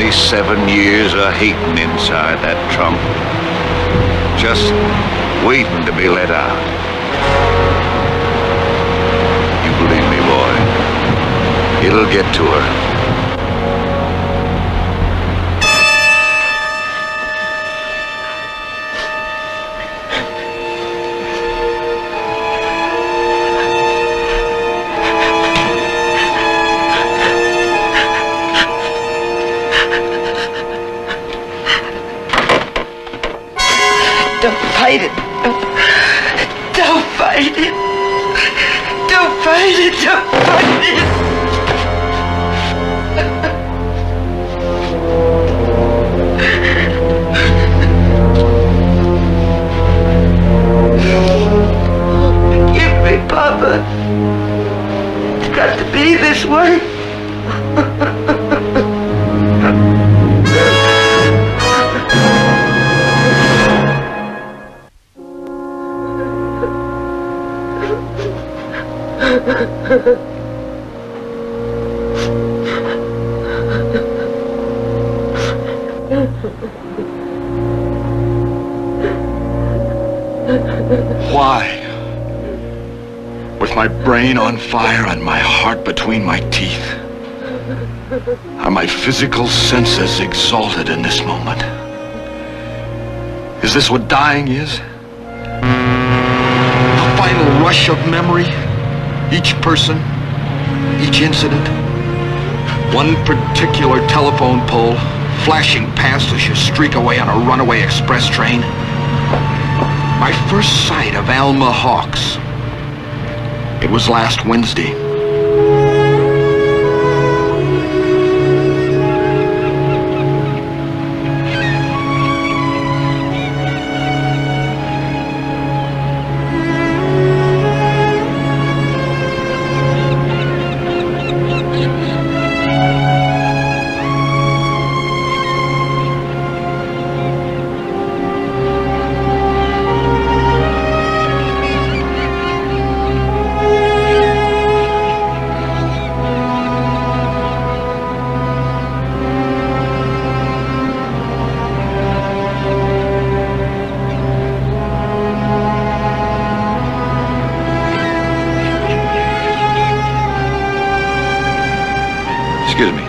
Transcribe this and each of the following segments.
27 years of hating inside that trunk. Just waiting to be let out. You believe me, boy. It'll get to her. Don't fight it. Don't fight it. Don't fight it. Don't fight it. Forgive me, Papa. It's got to be this way. Why? With my brain on fire and my heart between my teeth, are my physical senses exalted in this moment? Is this what dying is? A final rush of memory? Each person, each incident, one particular telephone pole flashing past as you streak away on a runaway express train. My first sight of Alma Hawks. It was last Wednesday. Excuse me.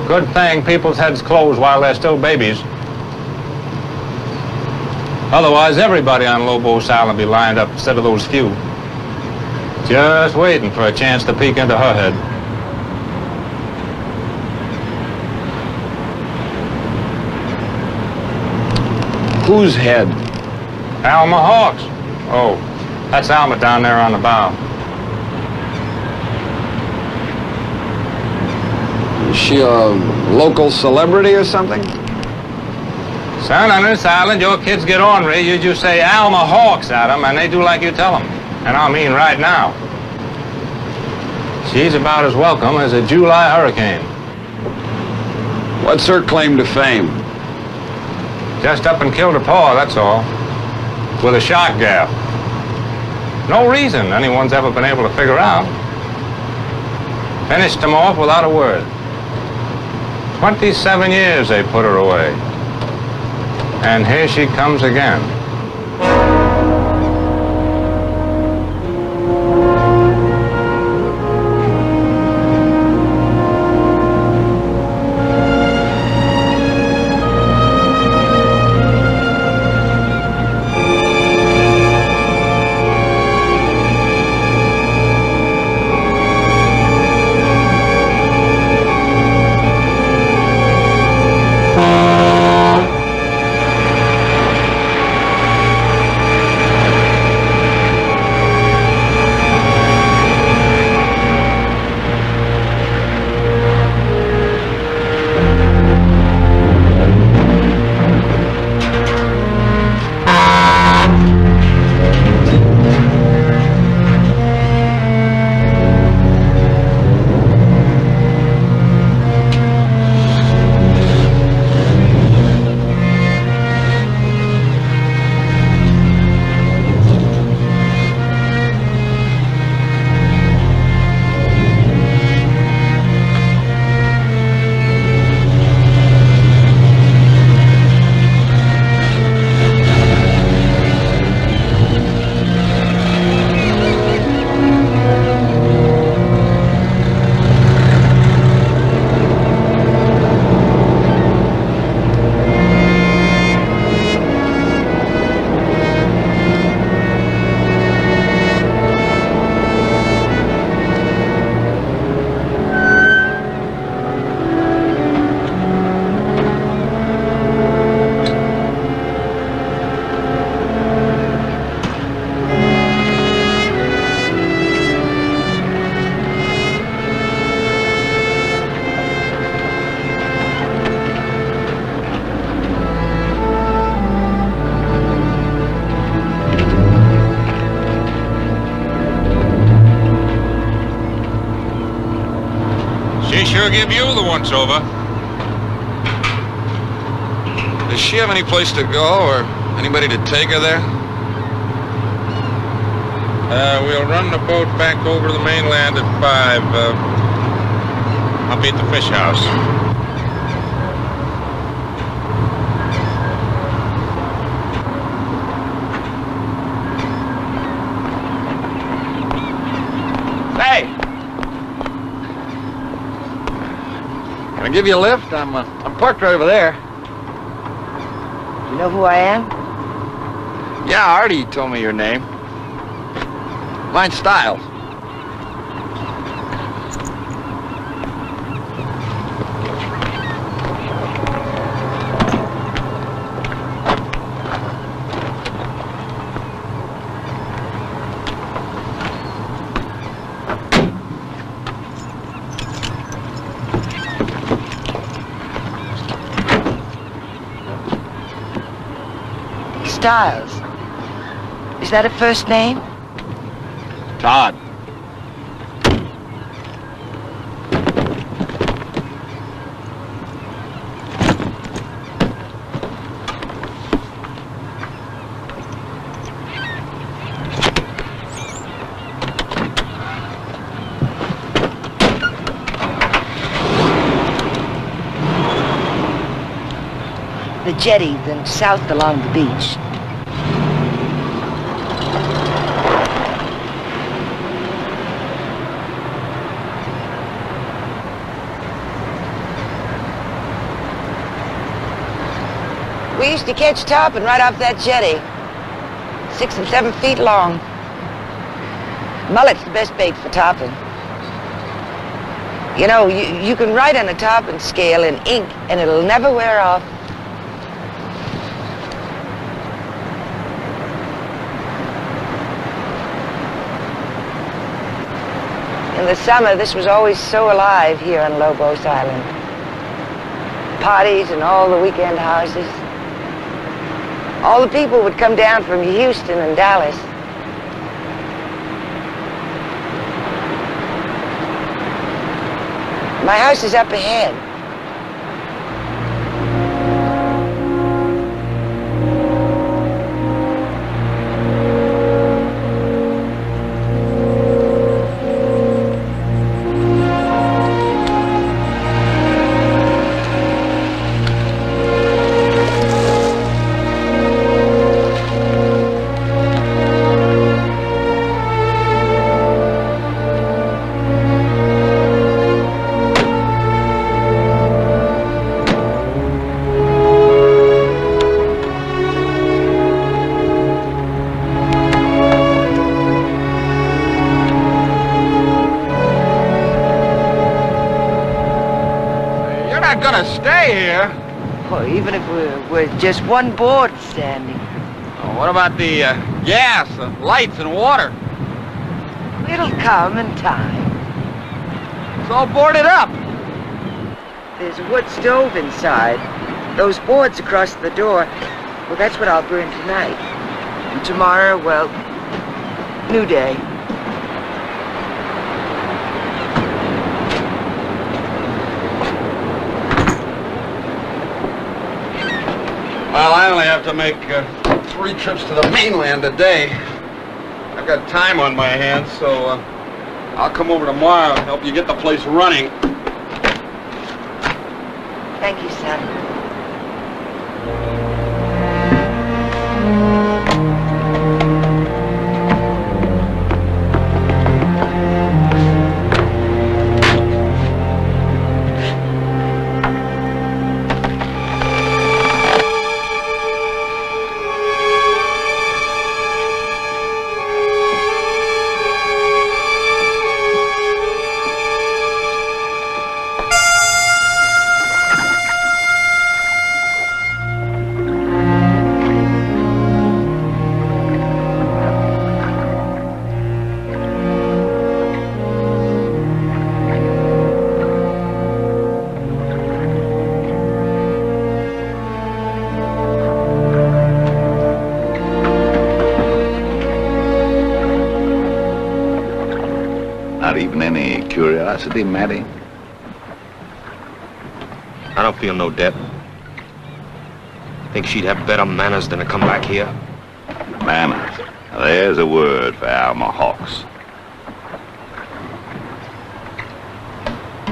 Good thing people's heads close while they're still babies. Otherwise, everybody on Lobo's Island be lined up instead of those few. Just waiting for a chance to peek into her head. Whose head? Alma Hawks. Oh, that's Alma down there on the bow. Is she a local celebrity or something? Son, on this island, your kids get ornery. You just say Alma Hawks at them, and they do like you tell them. And I mean right now. She's about as welcome as a July hurricane. What's her claim to fame? Just up and killed her paw, that's all. With a shot gap. No reason anyone's ever been able to figure out. Finished him off without a word. 27 years they put her away. And here she comes again. She sure give you the once-over. Does she have any place to go or anybody to take her there? We'll run the boat back over to the mainland at 5. I'll be at the fish house. Hey! Can I give you a lift? I'm parked right over there. You know who I am? Yeah, Artie told me your name. Mine's Styles. Styles. Is that a first name? Todd. The jetty, then south along the beach. We used to catch tarpon right off that jetty. 6 and 7 feet long. Mullet's the best bait for tarpon. You know, you can write on a tarpon scale in ink and it'll never wear off. In the summer, this was always so alive here on Lobos Island. Parties and all the weekend houses. All the people would come down from Houston and Dallas. My house is up ahead. Gonna stay here. Well, even if we're just one board standing. What about the gas, the lights, and water? It'll come in time. It's all boarded up. There's a wood stove inside. Those boards across the door, well, that's what I'll burn tonight. And tomorrow, well, new day. Well, I only have to make 3 trips to the mainland a day. I've got time on my hands, so I'll come over tomorrow and help you get the place running. Thank you, son. Not even any curiosity, Matty? I don't feel no debt. Think she'd have better manners than to come back here? Manners. Now, there's a word for Alma Hawks.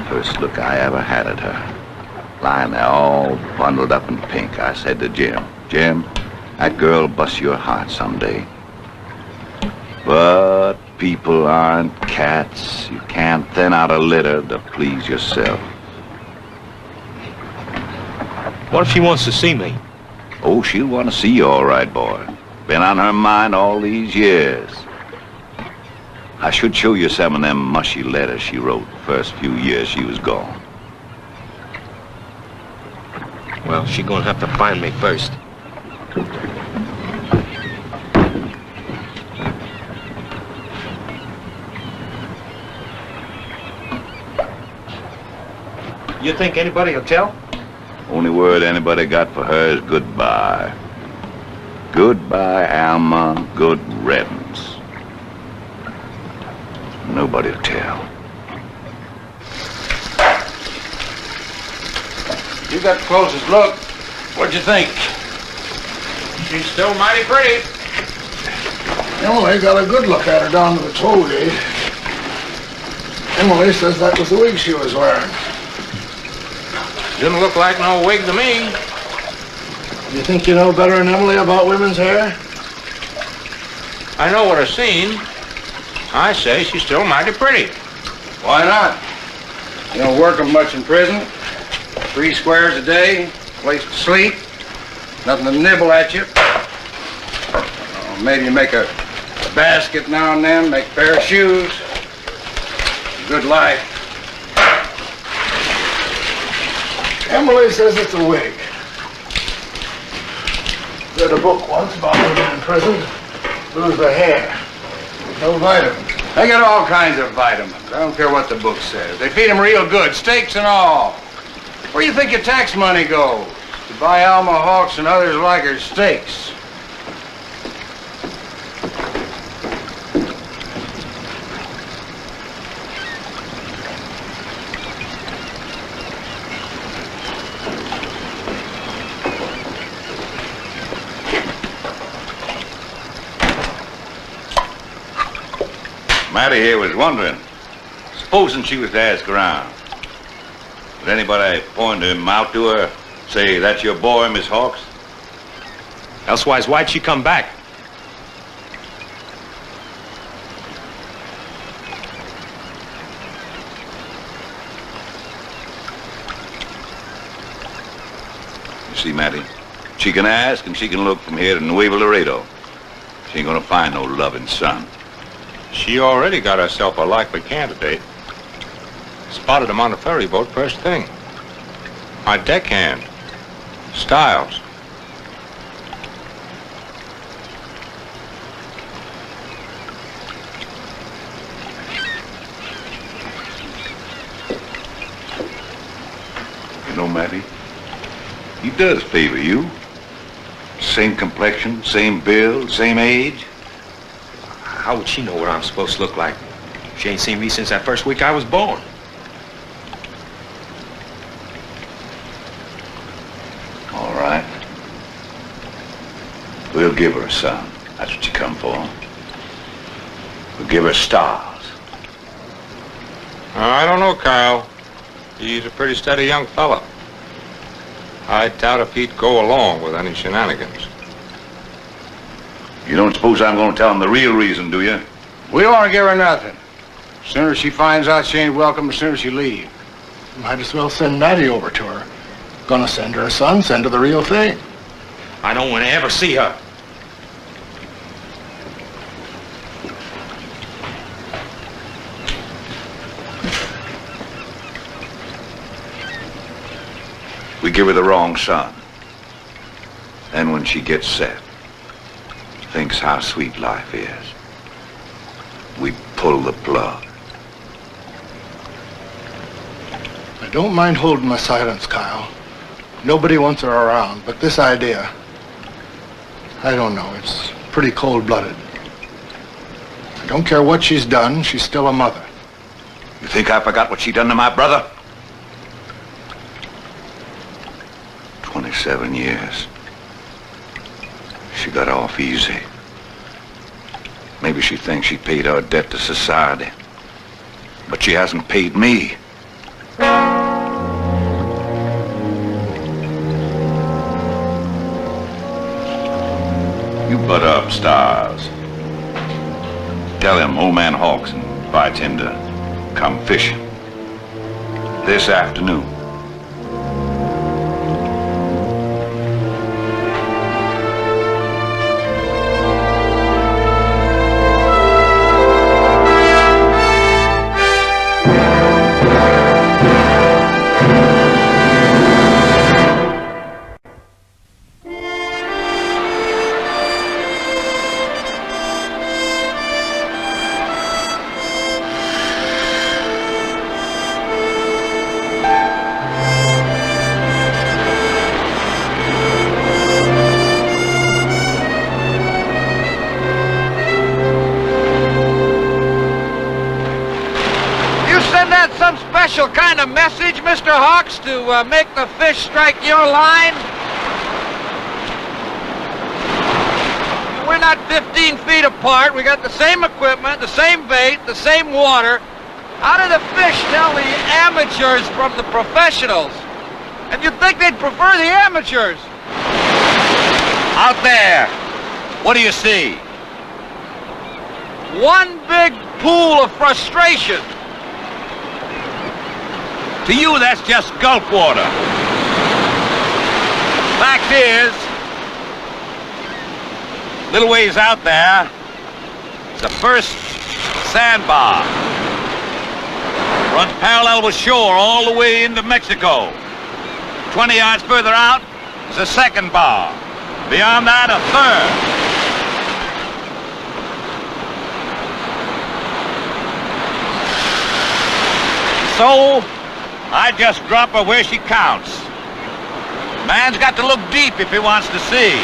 First look I ever had at her. Lying there all bundled up in pink, I said to Jim, Jim, that girl'll bust your heart someday. But people aren't cats. You can't thin out a litter to please yourself. What if she wants to see me? Oh, she'll want to see you all right, boy. Been on her mind all these years. I should show you some of them mushy letters she wrote the first few years she was gone. Well, she's gonna have to find me first. You think anybody will tell? Only word anybody got for her is goodbye. Goodbye, Alma. Good riddance. Nobody'll tell. You got the closest look. What'd you think? She's still mighty pretty. Emily got a good look at her down to the toll gate. Emily says that was the wig she was wearing. Didn't look like no wig to me. You think you know better than Emily about women's hair? I know what I've seen. I say she's still mighty pretty. Why not? You don't work 'em much in prison. 3 squares a day, place to sleep, nothing to nibble at you. Maybe you make a basket now and then, make a pair of shoes. Good life. Emily says it's a wig. Read a book once about women in prison. Lose their hair. No vitamins. They got all kinds of vitamins. I don't care what the book says. They feed them real good, steaks and all. Where do you think your tax money goes? To buy Alma Hawks and others like her steaks. Mattie here was wondering, supposing she was to ask around, would anybody point him out to her, say, that's your boy, Miss Hawks? Elsewise, why'd she come back? You see, Mattie, she can ask and she can look from here to Nuevo Laredo. She ain't gonna find no loving son. She already got herself a likely candidate. Spotted him on the ferry boat first thing. My deckhand, Stiles. You know, Mattie, he does favor you. Same complexion, same build, same age. How would she know what I'm supposed to look like? She ain't seen me since that first week I was born. All right. We'll give her a son. That's what you come for. We'll give her stars. I don't know, Kyle. He's a pretty steady young fella. I doubt if he'd go along with any shenanigans. You don't suppose I'm gonna tell him the real reason, do you? We don't want to give her nothing. The sooner she finds out she ain't welcome, the sooner she leaves. Might as well send Mattie over to her. Gonna send her a son, send her the real thing. I don't want to ever see her. We give her the wrong son. Then when she gets set, thinks how sweet life is, we pull the plug. I don't mind holding my silence, Kyle. Nobody wants her around, but this idea, I don't know, it's pretty cold-blooded. I don't care what she's done, she's still a mother. You think I forgot what she done to my brother? 27 years. She got off easy. Maybe she thinks she paid her debt to society. But she hasn't paid me. You butter up, Stars. Tell him Old Man Hawks invites him to come fishing this afternoon. Some special kind of message, Mr. Hawks, to make the fish strike your line? We're not 15 feet apart. We got the same equipment, the same bait, the same water. How do the fish tell the amateurs from the professionals? And you'd think they'd prefer the amateurs. Out there, what do you see? One big pool of frustration. To you, that's just Gulf water. Fact is, little ways out there, it's the first sandbar. Runs parallel with shore all the way into Mexico. 20 yards further out is a second bar. Beyond that, a third. So, I just drop her where she counts. Man's got to look deep if he wants to see.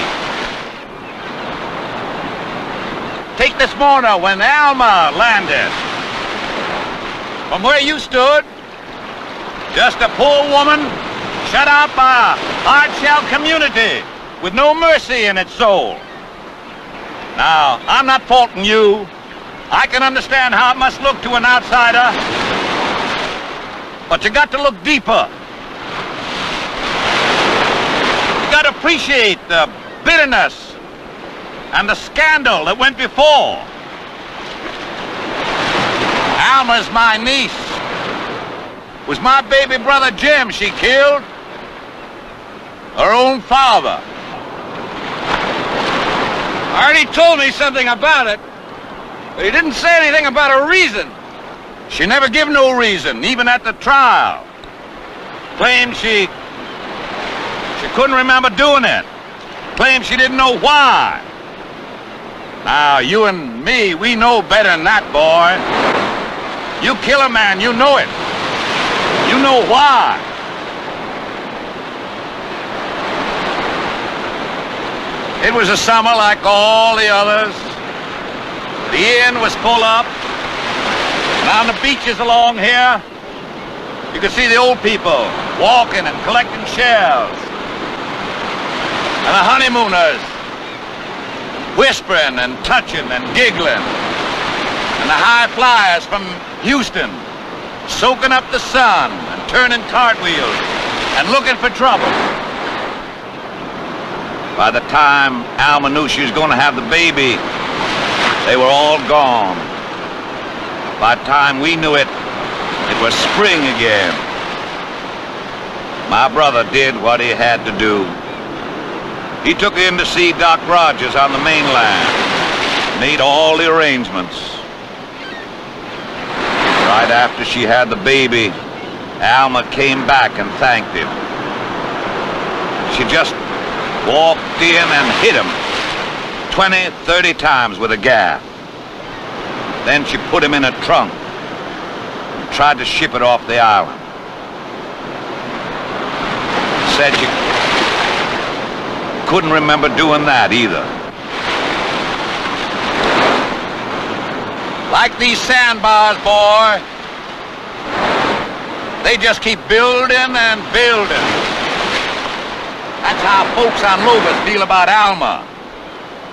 Take this morning when Alma landed. From where you stood, just a poor woman shut out by a hard-shell community with no mercy in its soul. Now, I'm not faulting you. I can understand how it must look to an outsider. But you got to look deeper. You got to appreciate the bitterness and the scandal that went before. Alma's my niece. It was my baby brother Jim she killed. Her own father. Artie told me something about it, but he didn't say anything about a reason. She never gave no reason, even at the trial. Claimed she couldn't remember doing it. Claimed she didn't know why. Now, you and me, we know better than that, boy. You kill a man, you know it. You know why. It was a summer like all the others. The inn was full up. And on the beaches along here, you could see the old people walking and collecting shells. And the honeymooners whispering and touching and giggling. And the high flyers from Houston soaking up the sun and turning cartwheels and looking for trouble. By the time Alma knew she was going to have the baby, they were all gone. By the time we knew it, it was spring again. My brother did what he had to do. He took her in to see Doc Rogers on the mainland. Made all the arrangements. Right after she had the baby, Alma came back and thanked him. She just walked in and hit him 20, 30 times with a gaff. Then she put him in a trunk and tried to ship it off the island. Said she couldn't remember doing that either. Like these sandbars, boy, they just keep building and building. That's how folks on Lobos feel about Alma.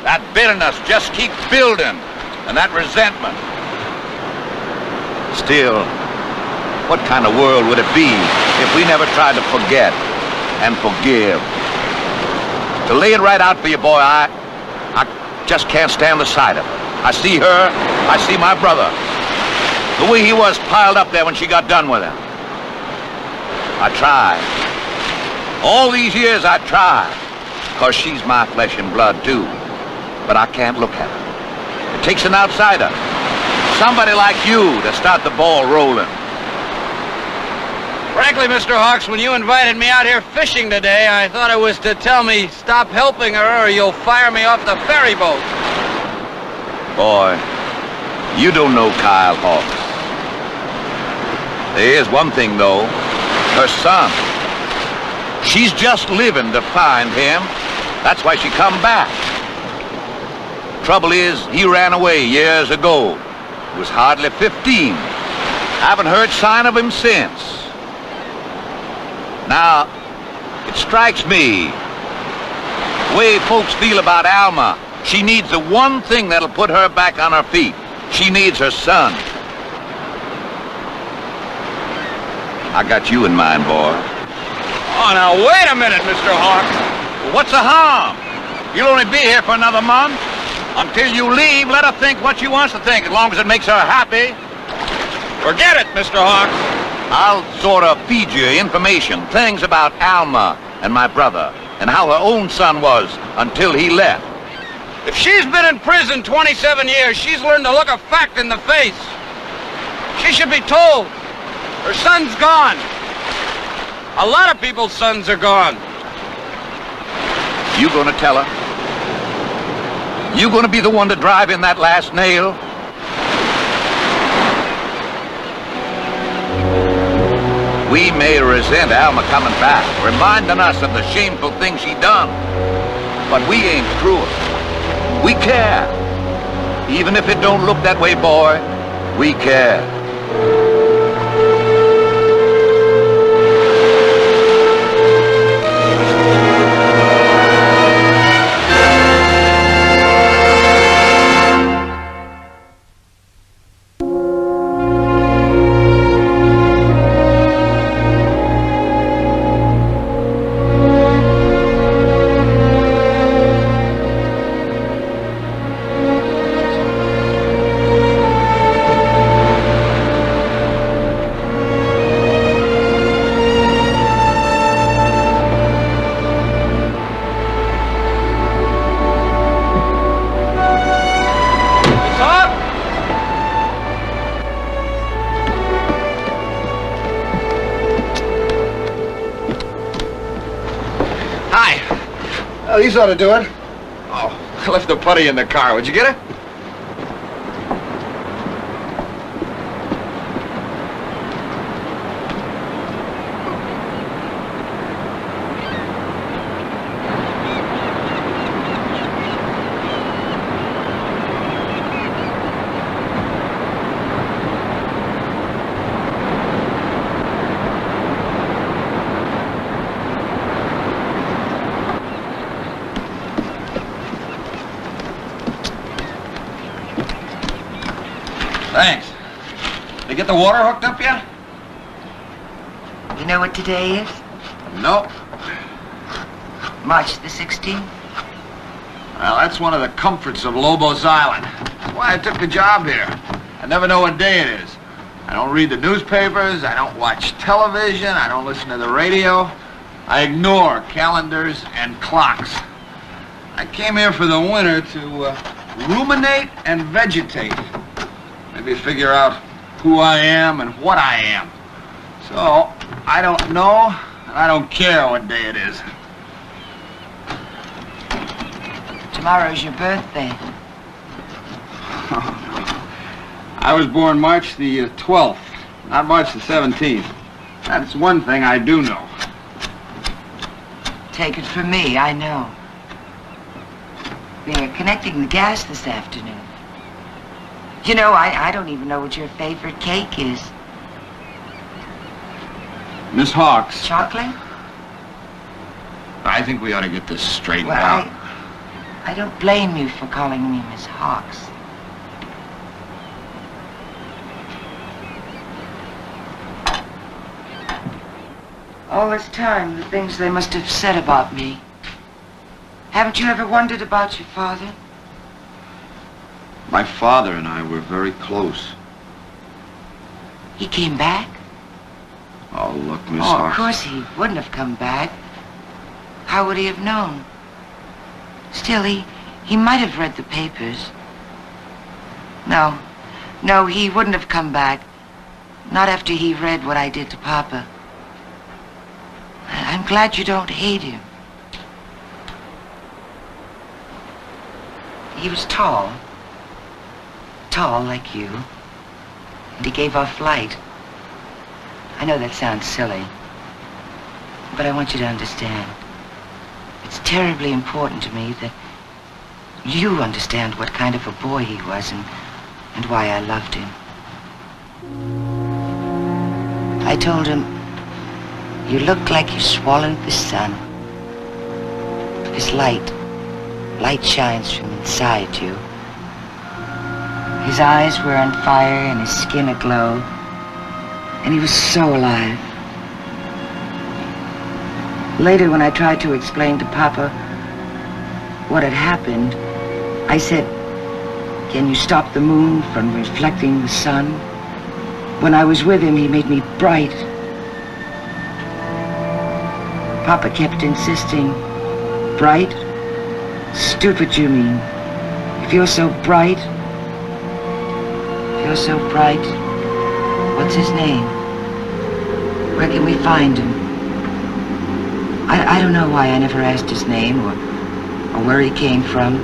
That bitterness just keeps building, and that resentment. Still, what kind of world would it be if we never tried to forget and forgive? To lay it right out for you, boy, I just can't stand the sight of her. I see her, I see my brother. The way he was piled up there when she got done with him. I tried. All these years I tried, because she's my flesh and blood too. But I can't look at her. It takes an outsider, somebody like you, to start the ball rolling. Frankly, Mr. Hawks, when you invited me out here fishing today, I thought it was to tell me stop helping her or you'll fire me off the ferry boat. Boy, you don't know Kyle Hawks. There is one thing, though. Her son. She's just living to find him. That's why she come back. Trouble is, he ran away years ago. He was hardly 15. Haven't heard sign of him since. Now, it strikes me, the way folks feel about Alma, she needs the one thing that'll put her back on her feet. She needs her son. I got you in mind, boy. Oh, now, wait a minute, Mr. Hawks. Well, what's the harm? You'll only be here for another month. Until you leave, let her think what she wants to think, as long as it makes her happy. Forget it, Mr. Hawks. I'll sort of feed you information, things about Alma and my brother, and how her own son was until he left. If she's been in prison 27 years, she's learned to look a fact in the face. She should be told. Her son's gone. A lot of people's sons are gone. You gonna tell her? You gonna be the one to drive in that last nail? We may resent Alma coming back, reminding us of the shameful things she done. But we ain't through it. We care. Even if it don't look that way, boy, we care. These ought to do it. Oh, I left the putty in the car. Would you get it? Thanks. Did you get the water hooked up yet? You know what today is? Nope. March the 16th? Well, that's one of the comforts of Lobos Island. That's why I took the job here. I never know what day it is. I don't read the newspapers, I don't watch television, I don't listen to the radio. I ignore calendars and clocks. I came here for the winter to ruminate and vegetate. Maybe figure out who I am and what I am. So, I don't know, and I don't care what day it is. Tomorrow's your birthday. I was born March the 12th, not March the 17th. That's one thing I do know. Take it from me, I know. They're connecting the gas this afternoon. You know, I don't even know what your favorite cake is. Miss Hawks. Chocolate? I think we ought to get this straightened Well, out. I don't blame you for calling me Miss Hawks. All this time, the things they must have said about me. Haven't you ever wondered about your father? My father and I were very close. He came back? Oh, look, Miss Oh, of Hawks. course he wouldn't have come back. How would he have known? Still, he might have read the papers. No, he wouldn't have come back. Not after he read what I did to Papa. I'm glad you don't hate him. He was tall. Tall like you. And he gave off light. I know that sounds silly. But I want you to understand. It's terribly important to me that you understand what kind of a boy he was and why I loved him. I told him, you look like you swallowed the sun. Because light shines from inside you. His eyes were on fire and his skin aglow. And he was so alive. Later, when I tried to explain to Papa what had happened, I said, can you stop the moon from reflecting the sun? When I was with him, he made me bright. Papa kept insisting, bright? Stupid, you mean. If you're so bright, what's his name? Where can we find him? I don't know why I never asked his name or where he came from.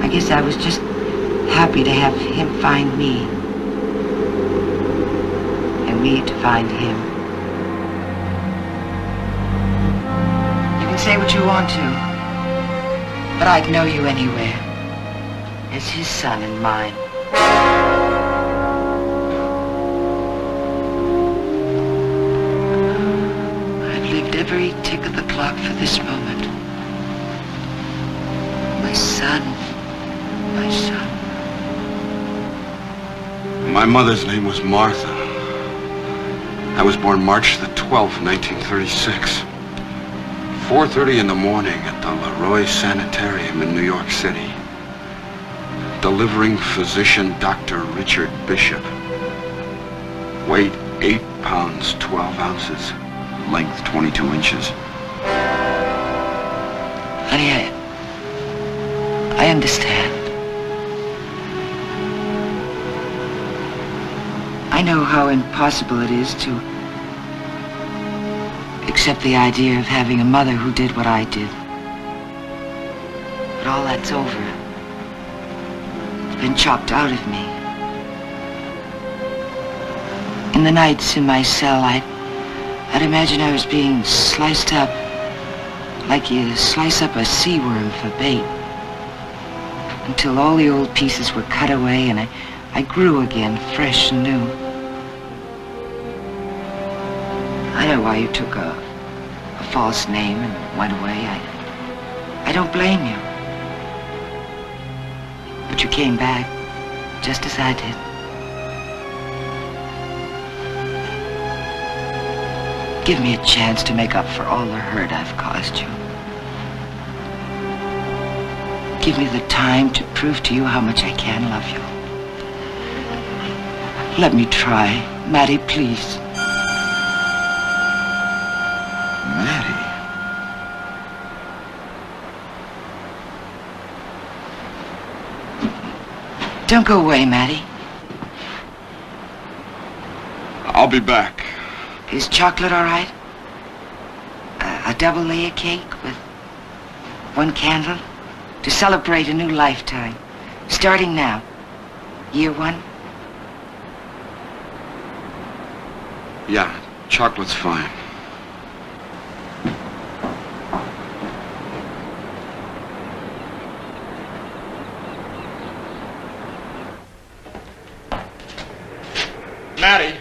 I guess I was just happy to have him find me. And me to find him. You can say what you want to, but I'd know you anywhere. As his son and mine. Every tick of the clock for this moment. My son. My mother's name was Martha. I was born March the 12th, 1936. 4:30 in the morning at the Leroy Sanitarium in New York City. Delivering physician Dr. Richard Bishop. Weight 8 pounds, 12 ounces. Length 22 inches. Honey, I understand. I know how impossible it is to accept the idea of having a mother who did what I did. But all that's over. It's been chopped out of me. In the nights in my cell, I'd imagine I was being sliced up like you slice up a sea worm for bait. Until all the old pieces were cut away and I grew again, fresh and new. I know why you took a false name and went away. I don't blame you. But you came back, just as I did. Give me a chance to make up for all the hurt I've caused you. Give me the time to prove to you how much I can love you. Let me try. Maddie, please. Maddie? Don't go away, Maddie. I'll be back. Is chocolate all right? A double layer cake with one candle to celebrate a new lifetime, starting now. Year 1? Yeah, chocolate's fine. Maddie.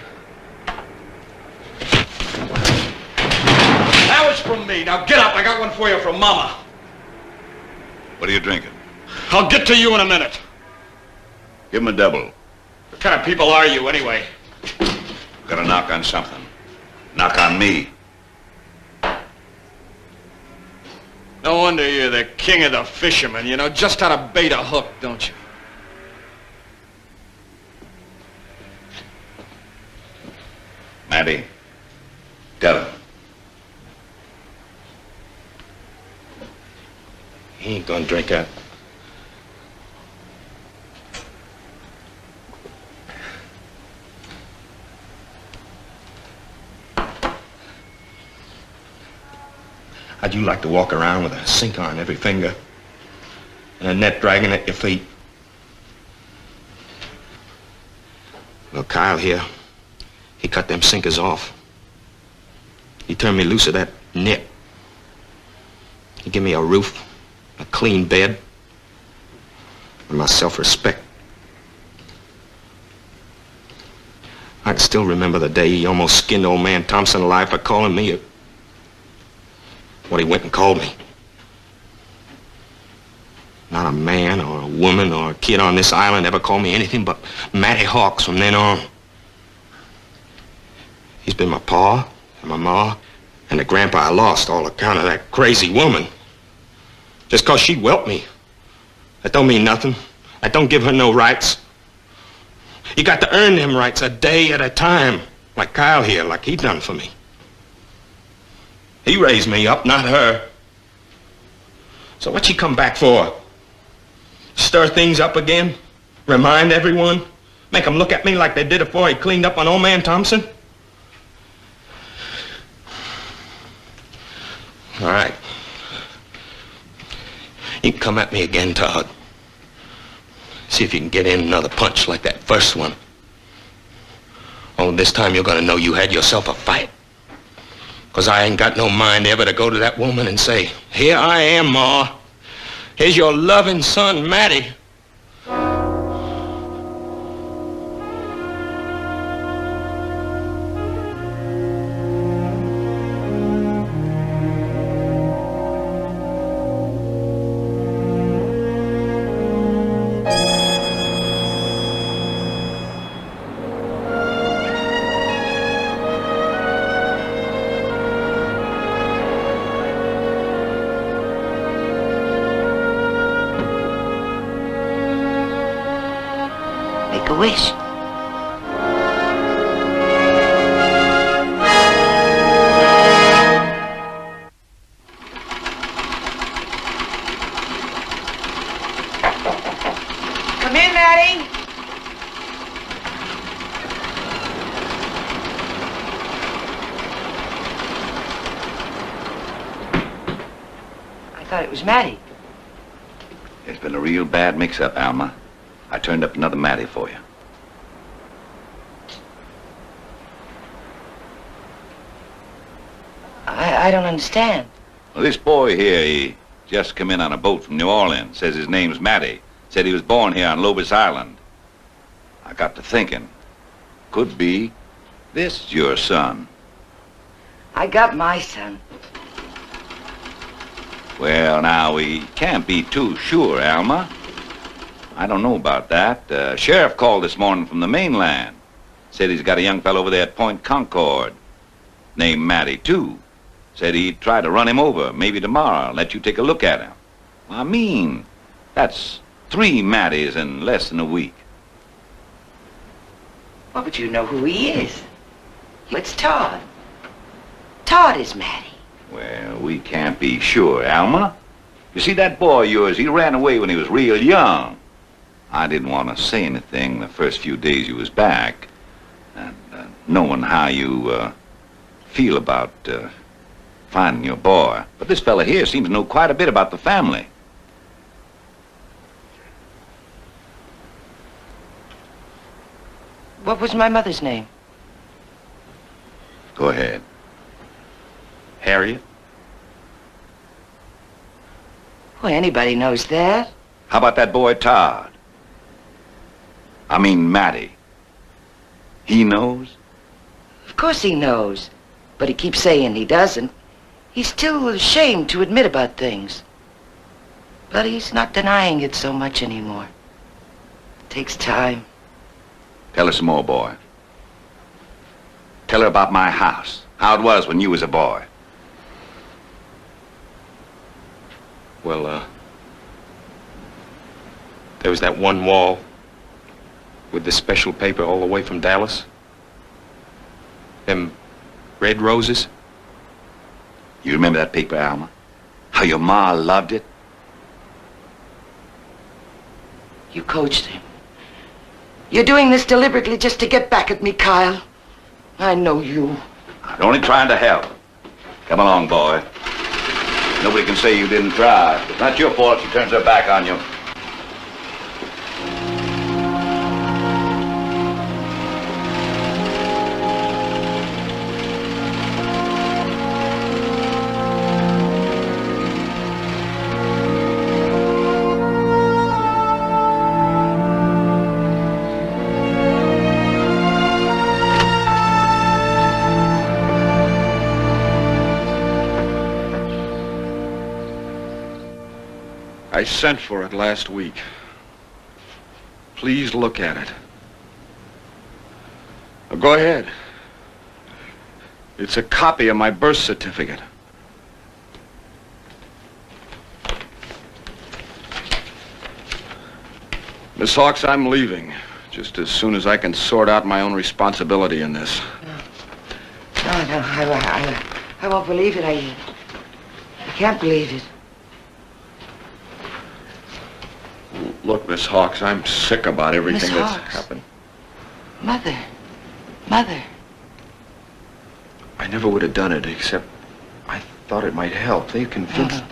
That was from me. me. Now get up. I got one for you from Mama. What are you drinking? I'll get to you in a minute. Give him a double. What kind of people are you, anyway? Gotta knock on something. Knock on me. No wonder you're the king of the fishermen. You know just how to bait a hook, don't you? Matty, tell him. He ain't gonna drink that. How'd you like to walk around with a sinker on every finger and a net dragging at your feet? Well, Kyle here, he cut them sinkers off. He turned me loose of that net. He gave me a roof, a clean bed, and my self-respect. I can still remember the day he almost skinned old man Thompson alive for calling me what he went and called me. Not a man or a woman or a kid on this island ever called me anything but Matty Hawks from then on. He's been my pa and my ma and the grandpa I lost all account of that crazy woman. Just 'cause she whelped me. That don't mean nothing. That don't give her no rights. You got to earn them rights a day at a time, like Kyle here, like he done for me. He raised me up, not her. So what you come back for? Stir things up again? Remind everyone? Make them look at me like they did before he cleaned up on old man Thompson? All right. You can come at me again, Todd. See if you can get in another punch like that first one. Only this time you're gonna know you had yourself a fight. 'Cause I ain't got no mind ever to go to that woman and say, "Here I am, Ma. Here's your loving son, Matty." Make a wish. Come in, Matty. I thought it was Matty. There's been a real bad mix-up, Alma. I turned up another Matty for you. I don't understand. Well, this boy here, he just come in on a boat from New Orleans. Says his name's Matty. Said he was born here on Lobos Island. I got to thinking. Could be this your son. I got my son. Well, now, we can't be too sure, Alma. I don't know about that. Sheriff called this morning from the mainland. Said he's got a young fellow over there at Point Concord. Named Matty, too. Said he'd try to run him over, maybe tomorrow, let you take a look at him. I mean, that's 3 Mattys in less than a week. Well, but you know who he is. It's Todd. Todd is Matty. Well, we can't be sure, Alma. You see, that boy of yours, he ran away when he was real young. I didn't want to say anything the first few days you was back. And knowing how you feel about finding your boy. But this fella here seems to know quite a bit about the family. What was my mother's name? Go ahead. Harriet? Well, anybody knows that. How about that boy Todd? I mean Matty. He knows? Of course he knows. But he keeps saying he doesn't. He's still ashamed to admit about things. But he's not denying it so much anymore. It takes time. Tell her some more, boy. Tell her about my house. How it was when you was a boy. Well, there was that one wall with the special paper all the way from Dallas. Them red roses. You remember that paper, Alma? How your ma loved it? You coached him. You're doing this deliberately just to get back at me, Kyle. I know you. I'm only trying to help. Come along, boy. Nobody can say you didn't try. It's not your fault she turns her back on you. I sent for it last week. Please look at it. Now go ahead. It's a copy of my birth certificate. Miss Hawks, I'm leaving just as soon as I can sort out my own responsibility in this. No, I won't believe it. I can't believe it. Look, Miss Hawks, I'm sick about everything Miss that's Hawks. happened. Mother. I never would have done it, except I thought it might help. They convinced...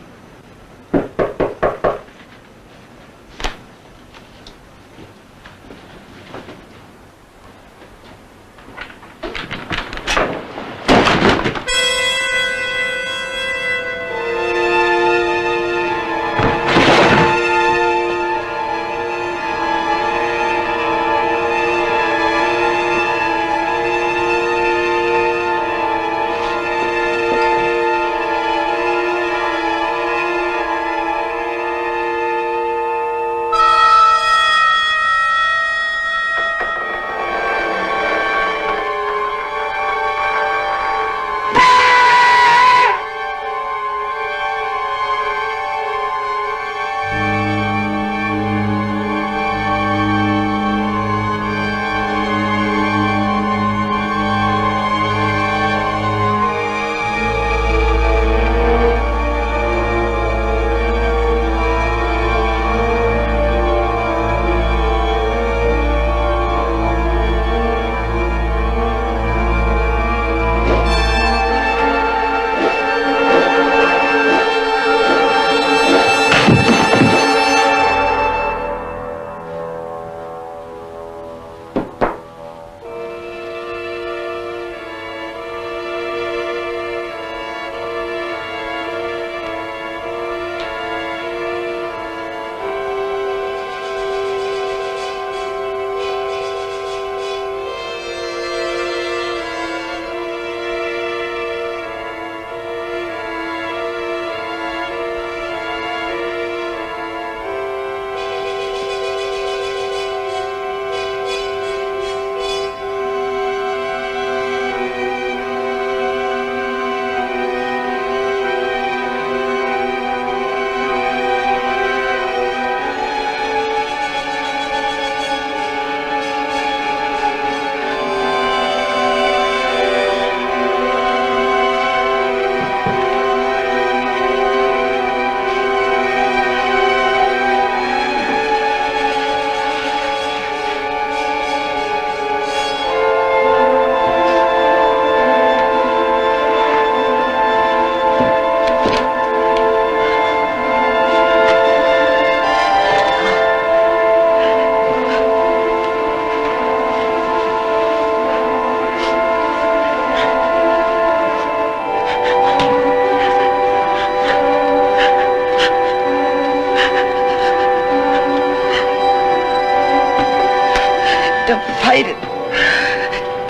fight it.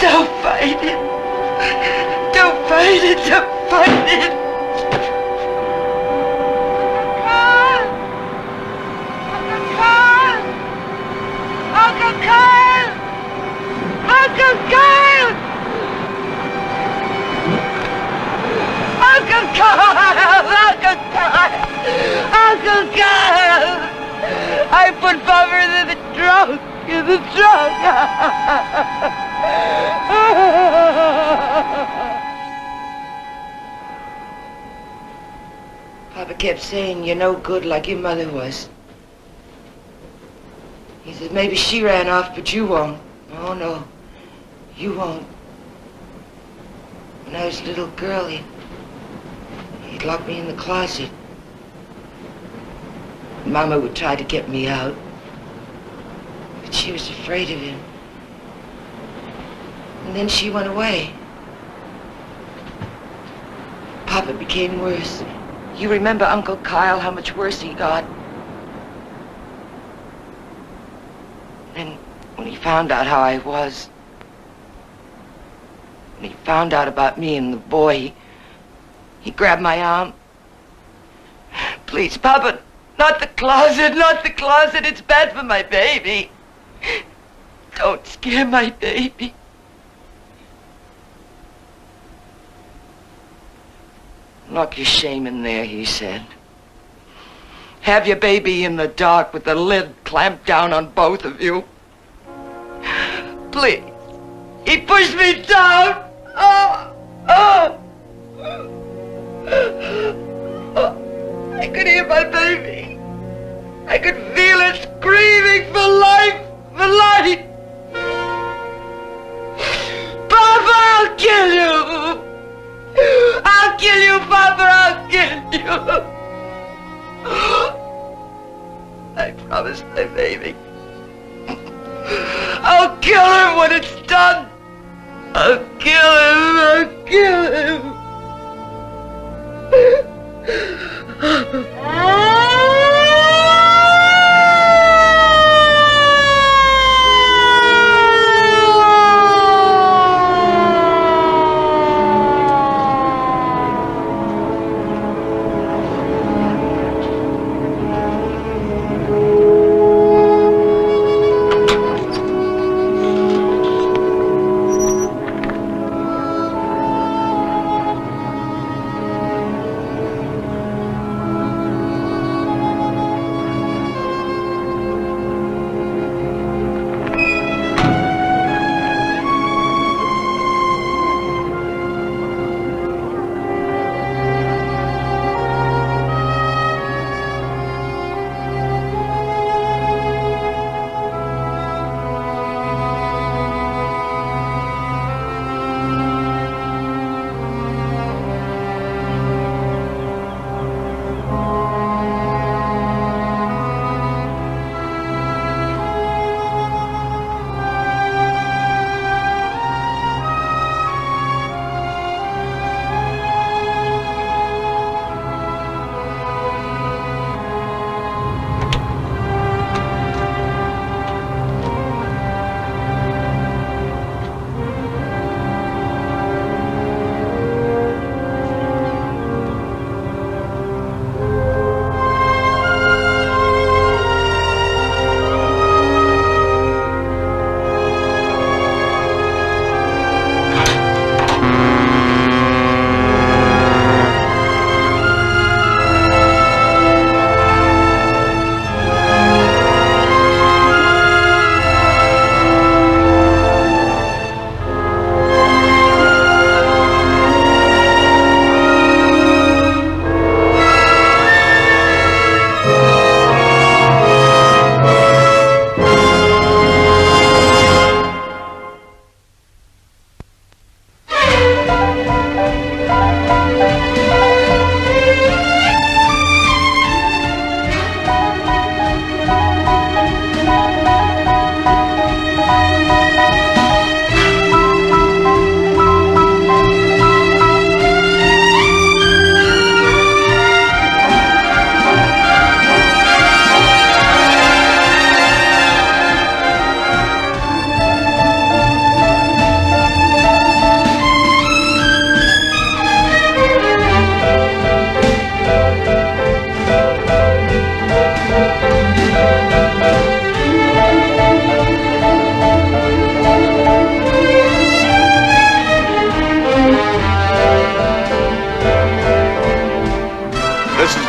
Don't fight it. Don't fight it. Don't fight it. doing, Papa? In the trunk. In the trunk. Papa kept saying, you're no good like your mother was. He said, maybe she ran off, but you won't. Oh, no. You won't. When I was a little girl, he'd lock me in the closet. Mama would try to get me out, but she was afraid of him. And then she went away. Papa became worse. You remember Uncle Kyle, how much worse he got? Then, when he found out how I was, when he found out about me and the boy, he grabbed my arm. Please, Papa, not the closet, not the closet. It's bad for my baby. Don't scare my baby. Lock your shame in there, he said. Have your baby in the dark with the lid clamped down on both of you. Please. He pushed me down. I could hear my baby. I could feel it screaming for life, for life. Papa, I'll kill you. I'll kill you, Papa, I'll kill you. I promised my baby. I'll kill him when it's done. I'll kill him, I'll kill him.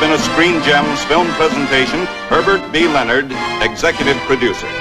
been a Screen Gems film presentation. Herbert B. Leonard, executive producer.